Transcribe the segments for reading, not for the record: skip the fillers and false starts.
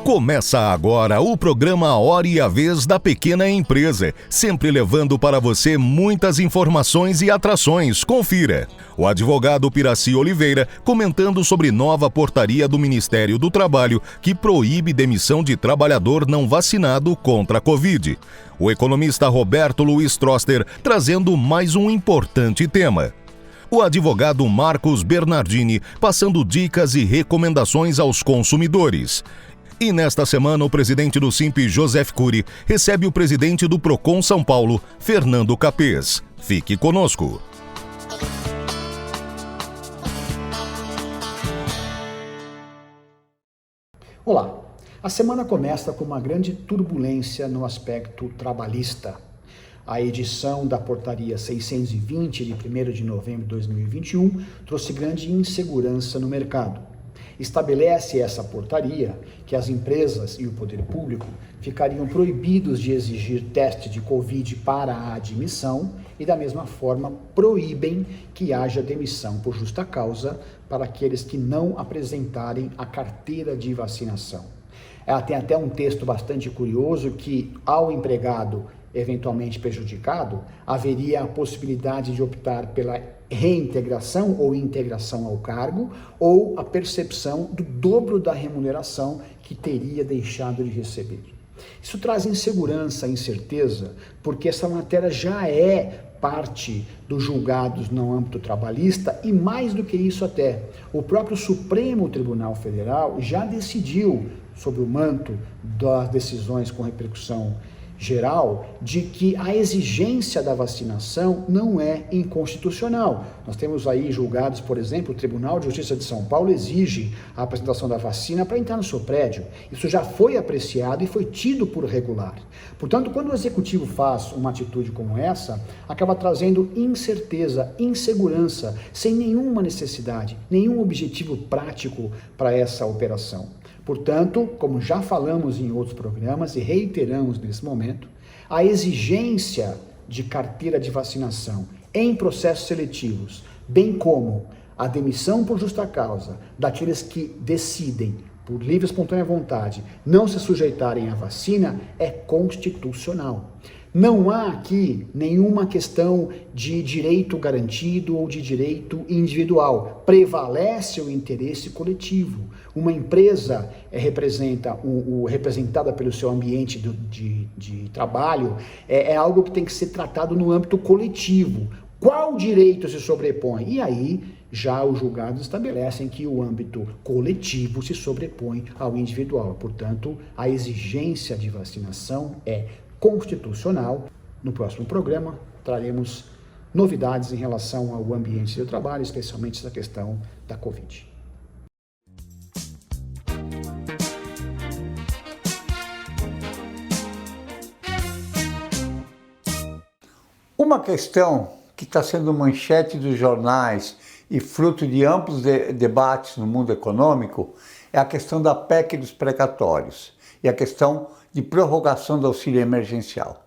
Começa agora o programa Hora e a Vez da Pequena Empresa, sempre levando para você muitas informações e atrações. Confira. O advogado Piraci Oliveira comentando sobre nova portaria do Ministério do Trabalho que proíbe demissão de trabalhador não vacinado contra a Covid. O economista Roberto Luiz Troster trazendo mais um importante tema. O advogado Marcos Bernardini passando dicas e recomendações aos consumidores. E nesta semana, o presidente do Simp, Joseph Cury, recebe o presidente do Procon São Paulo, Fernando Capês. Fique conosco. Olá, a semana começa com uma grande turbulência no aspecto trabalhista. A edição da portaria 620 de 1º de novembro de 2021 trouxe grande insegurança no mercado. Estabelece essa portaria que as empresas e o poder público ficariam proibidos de exigir teste de Covid para a admissão e, da mesma forma, proíbem que haja demissão por justa causa para aqueles que não apresentarem a carteira de vacinação. Ela tem até um texto bastante curioso que, ao empregado eventualmente prejudicado, haveria a possibilidade de optar pela reintegração ou integração ao cargo ou a percepção do dobro da remuneração que teria deixado de receber. Isso traz insegurança, incerteza, porque essa matéria já é parte dos julgados no âmbito trabalhista e, mais do que isso até, o próprio Supremo Tribunal Federal já decidiu, sob o manto das decisões com repercussão geral, de que a exigência da vacinação não é inconstitucional. Nós temos aí julgados, por exemplo, o Tribunal de Justiça de São Paulo exige a apresentação da vacina para entrar no seu prédio. Isso já foi apreciado e foi tido por regular. Portanto, quando o Executivo faz uma atitude como essa, acaba trazendo incerteza, insegurança, sem nenhuma necessidade, nenhum objetivo prático para essa operação. Portanto, como já falamos em outros programas e reiteramos nesse momento, a exigência de carteira de vacinação em processos seletivos, bem como a demissão por justa causa daqueles que decidem, por livre e espontânea vontade, não se sujeitarem à vacina, é constitucional. Não há aqui nenhuma questão de direito garantido ou de direito individual. Prevalece o interesse coletivo. Uma empresa representada pelo seu ambiente de trabalho é algo que tem que ser tratado no âmbito coletivo. Qual direito se sobrepõe? E aí já os julgados estabelecem que o âmbito coletivo se sobrepõe ao individual. Portanto, a exigência de vacinação é constitucional. No próximo programa, traremos novidades em relação ao ambiente de trabalho, especialmente essa questão da Covid. Uma questão que está sendo manchete dos jornais e fruto de amplos debates no mundo econômico é a questão da PEC dos precatórios e a questão de prorrogação do auxílio emergencial.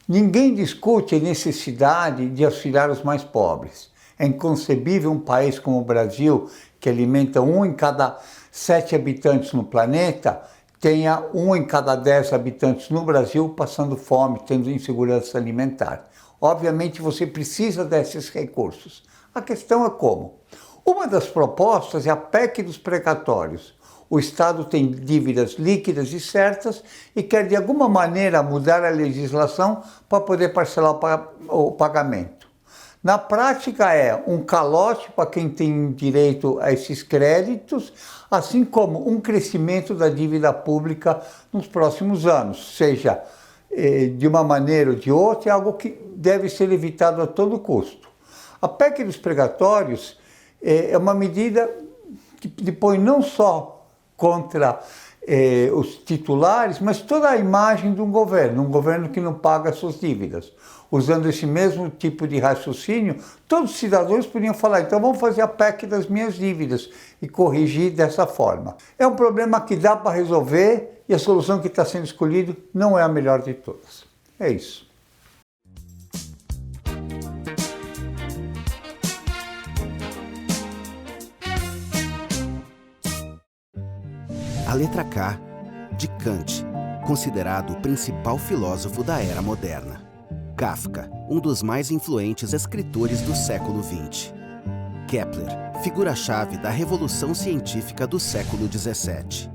Ninguém discute a necessidade de auxiliar os mais pobres. É inconcebível um país como o Brasil, que alimenta 1 em cada 7 habitantes no planeta, tenha 1 em cada 10 habitantes no Brasil passando fome, tendo insegurança alimentar. Obviamente você precisa desses recursos. A questão é como? Uma das propostas é a PEC dos precatórios. O Estado tem dívidas líquidas e certas e quer de alguma maneira mudar a legislação para poder parcelar o pagamento. Na prática é um calote para quem tem direito a esses créditos, assim como um crescimento da dívida pública nos próximos anos, seja de uma maneira ou de outra, é algo que deve ser evitado a todo custo. A PEC dos precatórios é uma medida que depõe não só contra os titulares, mas toda a imagem de um governo que não paga suas dívidas. Usando esse mesmo tipo de raciocínio, todos os cidadãos podiam falar, então vamos fazer a PEC das minhas dívidas e corrigir dessa forma. É um problema que dá para resolver e a solução que está sendo escolhida não é a melhor de todas. É isso. A letra K, de Kant, considerado o principal filósofo da era moderna. Kafka, um dos mais influentes escritores do século XX. Kepler, figura-chave da revolução científica do século XVII.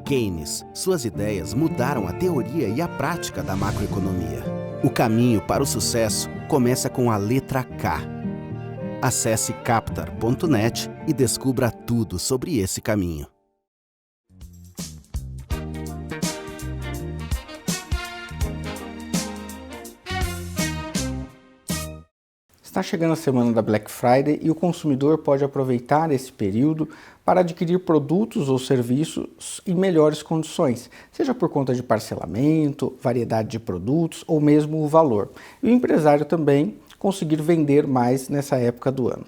Keynes, suas ideias mudaram a teoria e a prática da macroeconomia. O caminho para o sucesso começa com a letra K. Acesse captar.net e descubra tudo sobre esse caminho. Está chegando a semana da Black Friday e o consumidor pode aproveitar esse período para adquirir produtos ou serviços em melhores condições, seja por conta de parcelamento, variedade de produtos ou mesmo o valor. E o empresário também conseguir vender mais nessa época do ano.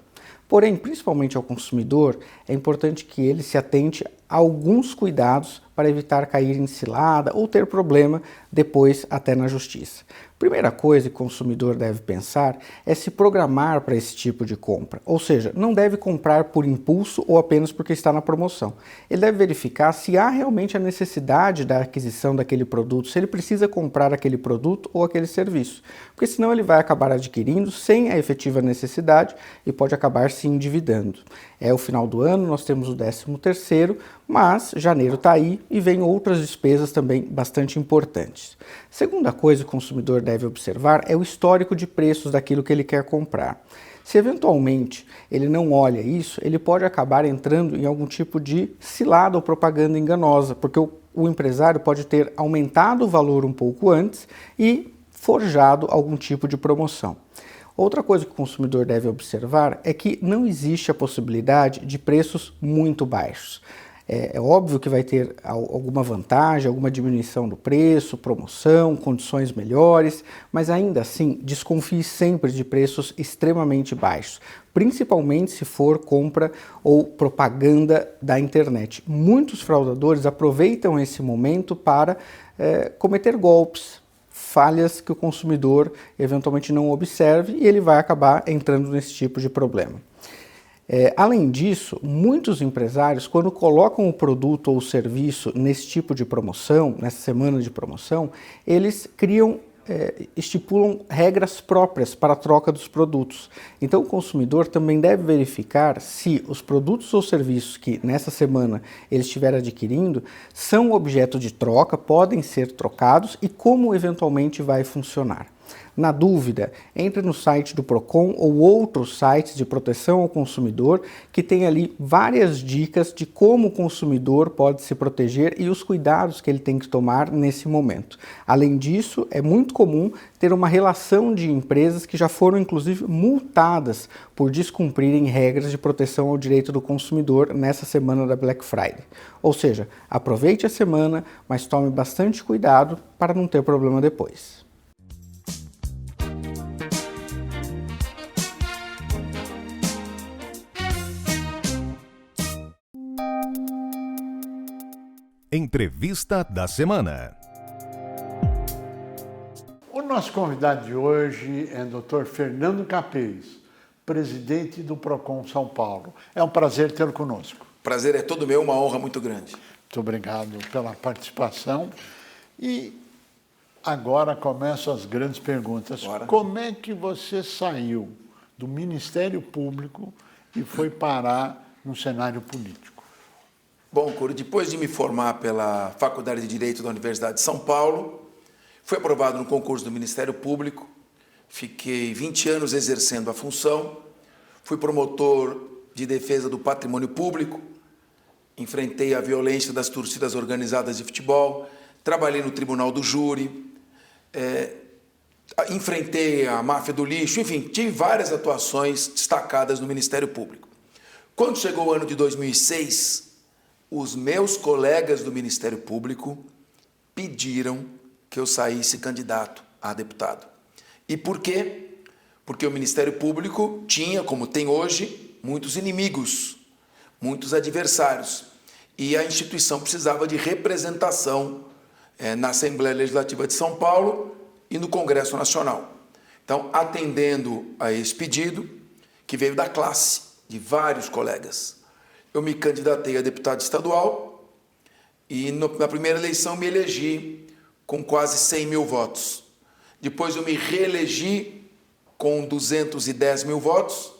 Porém, principalmente ao consumidor, é importante que ele se atente a alguns cuidados para evitar cair em cilada ou ter problema depois até na justiça. Primeira coisa que o consumidor deve pensar é se programar para esse tipo de compra, ou seja, não deve comprar por impulso ou apenas porque está na promoção. Ele deve verificar se há realmente a necessidade da aquisição daquele produto, se ele precisa comprar aquele produto ou aquele serviço, porque senão ele vai acabar adquirindo sem a efetiva necessidade e pode acabar se endividando. É o final do ano, nós temos o 13º, mas janeiro está aí e vem outras despesas também bastante importantes. Segunda coisa que o consumidor deve observar é o histórico de preços daquilo que ele quer comprar. Se eventualmente ele não olha isso, ele pode acabar entrando em algum tipo de cilada ou propaganda enganosa, porque o empresário pode ter aumentado o valor um pouco antes e forjado algum tipo de promoção. Outra coisa que o consumidor deve observar é que não existe a possibilidade de preços muito baixos. É óbvio que vai ter alguma vantagem, alguma diminuição do preço, promoção, condições melhores, mas ainda assim desconfie sempre de preços extremamente baixos, principalmente se for compra ou propaganda da internet. Muitos fraudadores aproveitam esse momento para cometer golpes, falhas que o consumidor eventualmente não observe e ele vai acabar entrando nesse tipo de problema. Além disso, muitos empresários, quando colocam o produto ou o serviço nesse tipo de promoção, nessa semana de promoção, eles estipulam regras próprias para a troca dos produtos. Então o consumidor também deve verificar se os produtos ou serviços que nessa semana ele estiver adquirindo são objeto de troca, podem ser trocados e como eventualmente vai funcionar. Na dúvida, entre no site do Procon ou outros sites de proteção ao consumidor que tem ali várias dicas de como o consumidor pode se proteger e os cuidados que ele tem que tomar nesse momento. Além disso, é muito comum ter uma relação de empresas que já foram inclusive multadas por descumprirem regras de proteção ao direito do consumidor nessa semana da Black Friday. Ou seja, aproveite a semana, mas tome bastante cuidado para não ter problema depois. Entrevista da semana. O nosso convidado de hoje é o Dr. Fernando Capês, presidente do Procon São Paulo. É um prazer tê-lo conosco. Prazer é todo meu, uma honra muito grande. Muito obrigado pela participação. E agora começam as grandes perguntas. Bora. Como é que você saiu do Ministério Público e foi parar no cenário político? Bom, Coro, depois de me formar pela Faculdade de Direito da Universidade de São Paulo, fui aprovado no concurso do Ministério Público, fiquei 20 anos exercendo a função, fui promotor de defesa do patrimônio público, enfrentei a violência das torcidas organizadas de futebol, trabalhei no Tribunal do Júri, enfrentei a máfia do lixo, enfim, tive várias atuações destacadas no Ministério Público. Quando chegou o ano de 2006, os meus colegas do Ministério Público pediram que eu saísse candidato a deputado. E por quê? Porque o Ministério Público tinha, como tem hoje, muitos inimigos, muitos adversários. E a instituição precisava de representação na Assembleia Legislativa de São Paulo e no Congresso Nacional. Então, atendendo a esse pedido, que veio da classe, de vários colegas, eu me candidatei a deputado estadual E na primeira eleição me elegi com quase 100 mil votos. Depois eu me reelegi com 210 mil votos.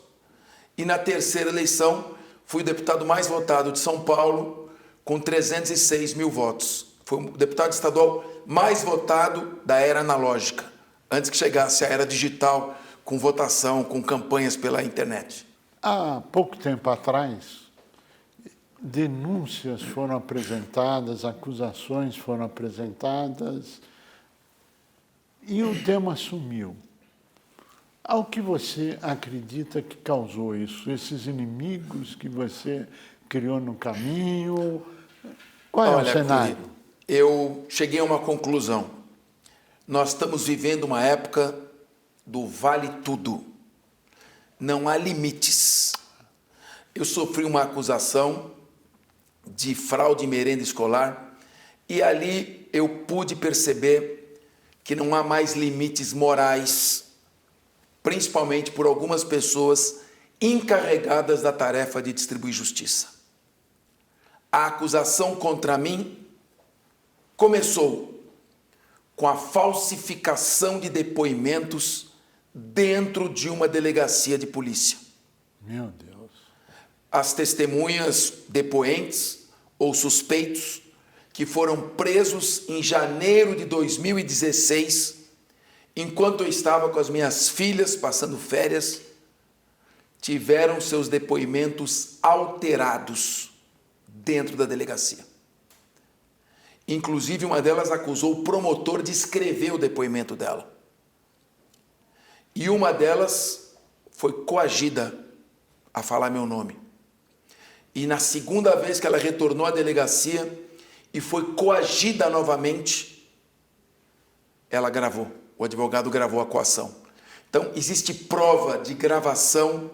E na terceira eleição fui o deputado mais votado de São Paulo com 306 mil votos. Foi o deputado estadual mais votado da era analógica, antes que chegasse a era digital, com votação, com campanhas pela internet. Há pouco tempo atrás, denúncias foram apresentadas, acusações foram apresentadas e o tema sumiu. Ao que você acredita que causou isso? Esses inimigos que você criou no caminho? Qual é o cenário? Eu cheguei a uma conclusão. Nós estamos vivendo uma época do vale tudo. Não há limites. Eu sofri uma acusação de fraude em merenda escolar e ali eu pude perceber que não há mais limites morais, principalmente por algumas pessoas encarregadas da tarefa de distribuir justiça. A acusação contra mim começou com a falsificação de depoimentos dentro de uma delegacia de polícia. Meu Deus. As testemunhas depoentes ou suspeitos que foram presos em janeiro de 2016, enquanto eu estava com as minhas filhas passando férias, tiveram seus depoimentos alterados dentro da delegacia. Inclusive, uma delas acusou o promotor de escrever o depoimento dela. E uma delas foi coagida a falar meu nome. E na segunda vez que ela retornou à delegacia e foi coagida novamente, ela gravou. O advogado gravou a coação. Então, existe prova de gravação,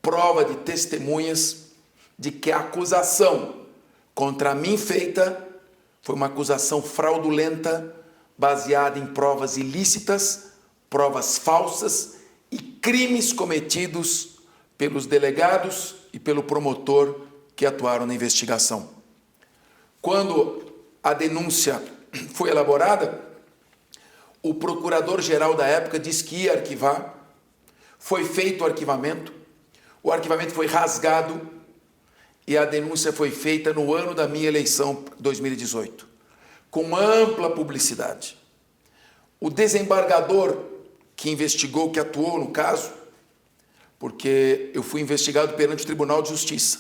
prova de testemunhas de que a acusação contra mim feita foi uma acusação fraudulenta, baseada em provas ilícitas, provas falsas e crimes cometidos pelos delegados e pelo promotor que atuaram na investigação. Quando a denúncia foi elaborada, o procurador-geral da época disse que ia arquivar, foi feito o arquivamento foi rasgado e a denúncia foi feita no ano da minha eleição, 2018, com ampla publicidade. O desembargador que investigou, que atuou no caso, porque eu fui investigado perante o Tribunal de Justiça,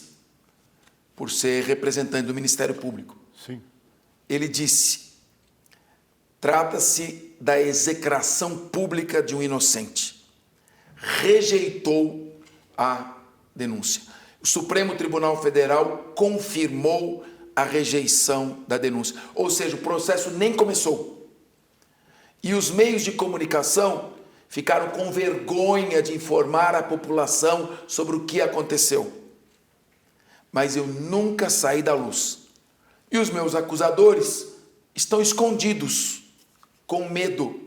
por ser representante do Ministério Público. Sim. Ele disse: trata-se da execração pública de um inocente. Rejeitou a denúncia. O Supremo Tribunal Federal confirmou a rejeição da denúncia. Ou seja, o processo nem começou. E os meios de comunicação ficaram com vergonha de informar a população sobre o que aconteceu. Mas eu nunca saí da luz. E os meus acusadores estão escondidos, com medo.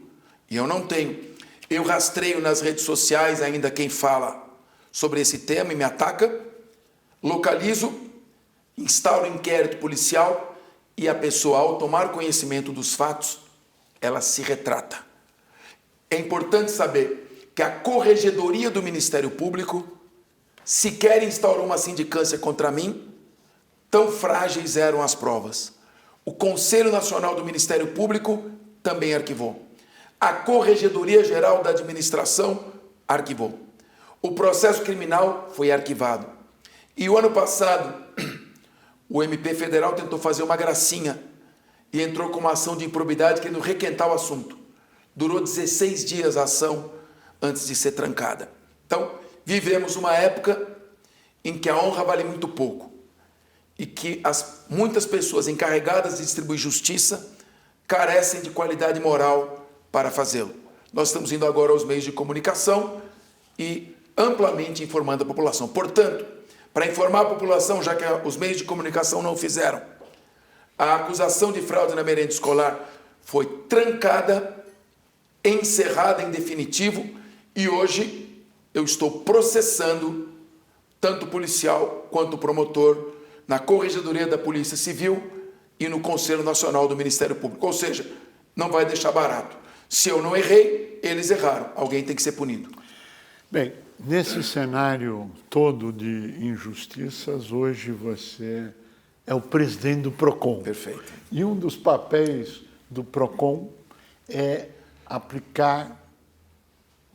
E eu não tenho. Eu rastreio nas redes sociais ainda quem fala sobre esse tema e me ataca, localizo, instauro inquérito policial e a pessoa, ao tomar conhecimento dos fatos, ela se retrata. É importante saber que a Corregedoria do Ministério Público sequer instaurou uma sindicância contra mim, tão frágeis eram as provas. O Conselho Nacional do Ministério Público também arquivou. A Corregedoria Geral da Administração arquivou. O processo criminal foi arquivado. E o ano passado, o MP Federal tentou fazer uma gracinha e entrou com uma ação de improbidade querendo requentar o assunto. Durou 16 dias a ação antes de ser trancada. Então, vivemos uma época em que a honra vale muito pouco e que muitas pessoas encarregadas de distribuir justiça carecem de qualidade moral para fazê-lo. Nós estamos indo agora aos meios de comunicação e amplamente informando a população. Portanto, para informar a população, já que os meios de comunicação não fizeram, a acusação de fraude na merenda escolar foi trancada, encerrada em definitivo e hoje eu estou processando tanto o policial quanto o promotor na Corregedoria da Polícia Civil e no Conselho Nacional do Ministério Público. Ou seja, não vai deixar barato. Se eu não errei, eles erraram. Alguém tem que ser punido. Bem, nesse cenário todo de injustiças, hoje você é o presidente do PROCON. Perfeito. E um dos papéis do PROCON é aplicar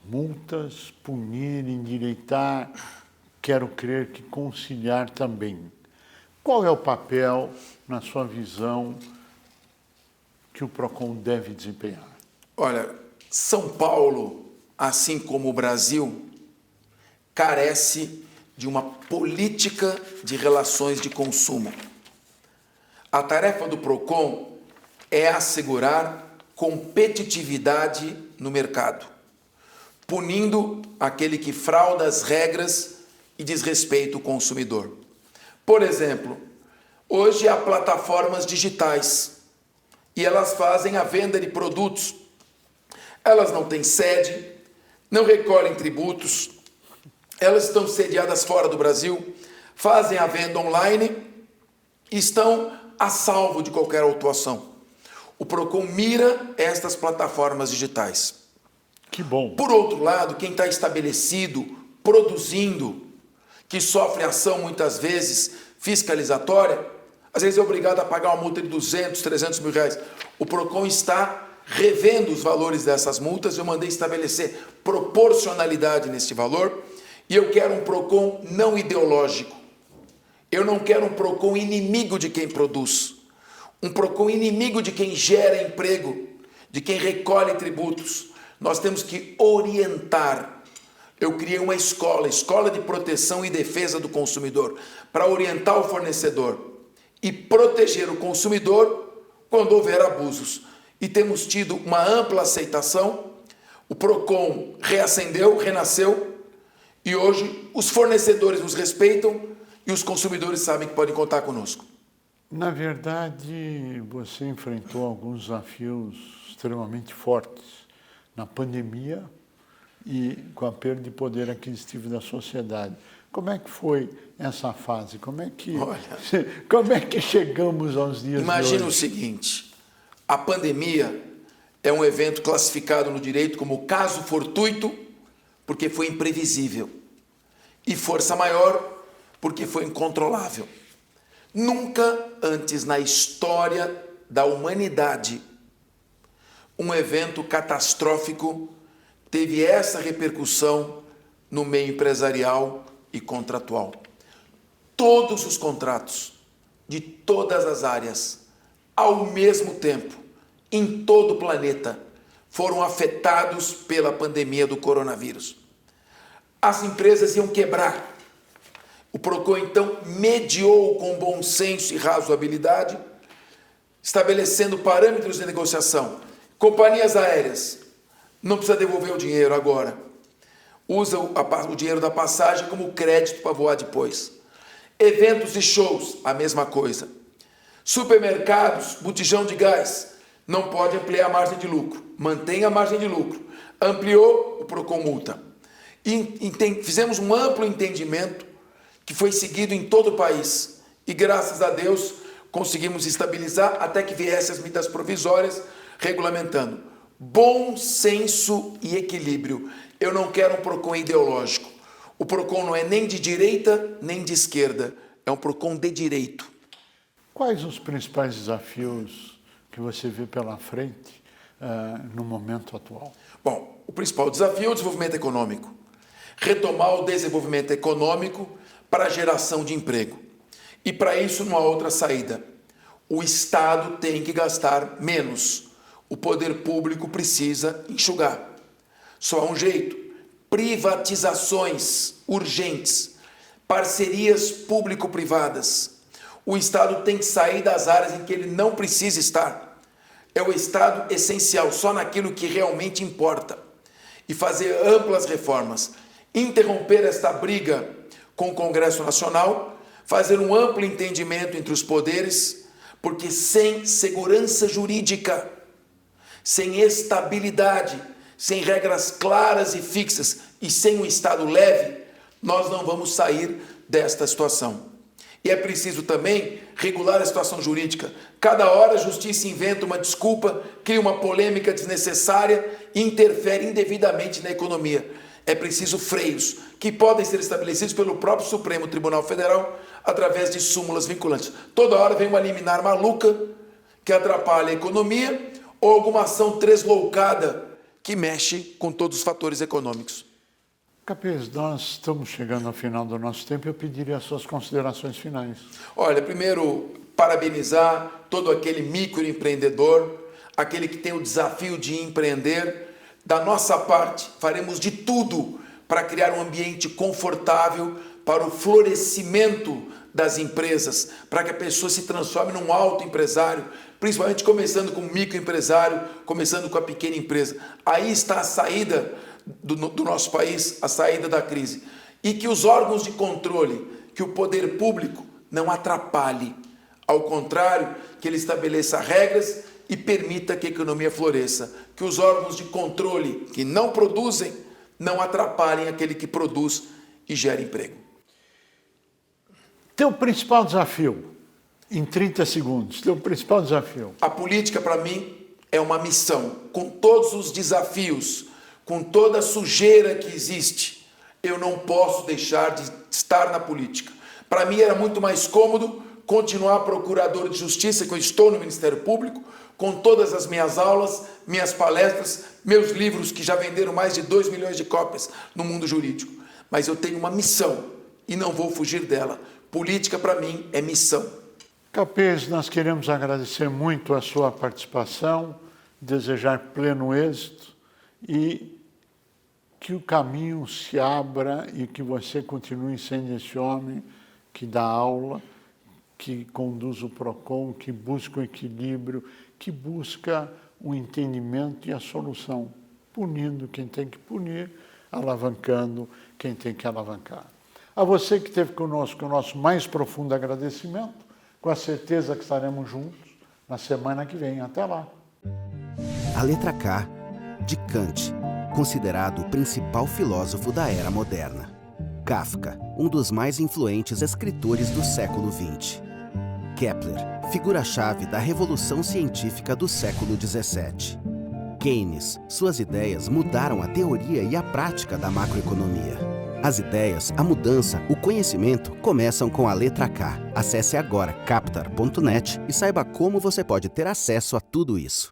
multas, punir, endireitar, quero crer que conciliar também. Qual é o papel, na sua visão, que o PROCON deve desempenhar? Olha, São Paulo, assim como o Brasil, carece de uma política de relações de consumo. A tarefa do PROCON é assegurar competitividade no mercado, punindo aquele que frauda as regras e desrespeita o consumidor. Por exemplo, hoje há plataformas digitais e elas fazem a venda de produtos. Elas não têm sede, não recolhem tributos, elas estão sediadas fora do Brasil, fazem a venda online e estão a salvo de qualquer autuação. O PROCON mira estas plataformas digitais. Que bom. Por outro lado, quem está estabelecido, produzindo, que sofre ação muitas vezes fiscalizatória, às vezes é obrigado a pagar uma multa de 200, 300 mil reais. O PROCON está revendo os valores dessas multas, eu mandei estabelecer proporcionalidade nesse valor, e eu quero um PROCON não ideológico. Eu não quero um PROCON inimigo de quem produz, um PROCON inimigo de quem gera emprego, de quem recolhe tributos. Nós temos que orientar. Eu criei uma escola de proteção e defesa do consumidor, para orientar o fornecedor e proteger o consumidor quando houver abusos. E temos tido uma ampla aceitação, o PROCON reacendeu, renasceu, e hoje os fornecedores nos respeitam e os consumidores sabem que podem contar conosco. Na verdade, você enfrentou alguns desafios extremamente fortes na pandemia e com a perda de poder aquisitivo da sociedade. Como é que foi essa fase? Como é que chegamos aos dias de hoje? Imagina o seguinte, a pandemia é um evento classificado no direito como caso fortuito, porque foi imprevisível, e força maior, porque foi incontrolável. Nunca antes na história da humanidade um evento catastrófico teve essa repercussão no meio empresarial e contratual. Todos os contratos de todas as áreas, ao mesmo tempo, em todo o planeta, foram afetados pela pandemia do coronavírus. As empresas iam quebrar. O PROCON, então, mediou com bom senso e razoabilidade, estabelecendo parâmetros de negociação. Companhias aéreas, não precisa devolver o dinheiro agora. Usa o dinheiro da passagem como crédito para voar depois. Eventos e shows, a mesma coisa. Supermercados, botijão de gás, não pode ampliar a margem de lucro. Mantém a margem de lucro. Ampliou, o PROCON multa. Fizemos um amplo entendimento que foi seguido em todo o país. E graças a Deus conseguimos estabilizar até que viessem as medidas provisórias regulamentando. Bom senso e equilíbrio. Eu não quero um PROCON ideológico. O PROCON não é nem de direita nem de esquerda. É um PROCON de direito. Quais os principais desafios que você vê pela frente no momento atual? Bom, o principal desafio é o desenvolvimento econômico. Retomar o desenvolvimento econômico para a geração de emprego. E para isso não há outra saída. O Estado tem que gastar menos. O poder público precisa enxugar. Só há um jeito. Privatizações urgentes. Parcerias público-privadas. O Estado tem que sair das áreas em que ele não precisa estar. É o Estado essencial, só naquilo que realmente importa. E fazer amplas reformas. Interromper esta briga com o Congresso Nacional, fazer um amplo entendimento entre os poderes, porque sem segurança jurídica, sem estabilidade, sem regras claras e fixas e sem um Estado leve, nós não vamos sair desta situação. E é preciso também regular a situação jurídica. Cada hora a justiça inventa uma desculpa, cria uma polêmica desnecessária e interfere indevidamente na economia. É preciso freios, que podem ser estabelecidos pelo próprio Supremo Tribunal Federal através de súmulas vinculantes. Toda hora vem uma liminar maluca que atrapalha a economia ou alguma ação tresloucada que mexe com todos os fatores econômicos. Capês, nós estamos chegando ao final do nosso tempo e eu pediria as suas considerações finais. Olha, primeiro, parabenizar todo aquele microempreendedor, aquele que tem o desafio de empreender. Da nossa parte, faremos de tudo para criar um ambiente confortável para o florescimento das empresas, para que a pessoa se transforme num autoempresário, principalmente começando como microempresário, começando com a pequena empresa. Aí está a saída do nosso país, a saída da crise. E que os órgãos de controle, que o poder público não atrapalhe. Ao contrário, que ele estabeleça regras e permita que a economia floresça. Que os órgãos de controle que não produzem, não atrapalhem aquele que produz e gera emprego. Teu principal desafio, em 30 segundos, teu principal desafio. A política, para mim, é uma missão. Com todos os desafios, com toda a sujeira que existe, eu não posso deixar de estar na política. Para mim era muito mais cômodo continuar procurador de justiça, que eu estou no Ministério Público, com todas as minhas aulas, minhas palestras, meus livros que já venderam mais de 2 milhões de cópias no mundo jurídico. Mas eu tenho uma missão e não vou fugir dela. Política, para mim, é missão. Capês, nós queremos agradecer muito a sua participação, desejar pleno êxito e que o caminho se abra e que você continue sendo esse homem que dá aula, que conduz o PROCON, que busca o equilíbrio, que busca o entendimento e a solução, punindo quem tem que punir, alavancando quem tem que alavancar. A você que esteve conosco, o nosso mais profundo agradecimento, com a certeza que estaremos juntos na semana que vem. Até lá. A letra K, de Kant, considerado o principal filósofo da era moderna. Kafka, um dos mais influentes escritores do século XX. Kepler, figura-chave da revolução científica do século XVII. Keynes, suas ideias mudaram a teoria e a prática da macroeconomia. As ideias, a mudança, o conhecimento começam com a letra K. Acesse agora captar.net e saiba como você pode ter acesso a tudo isso.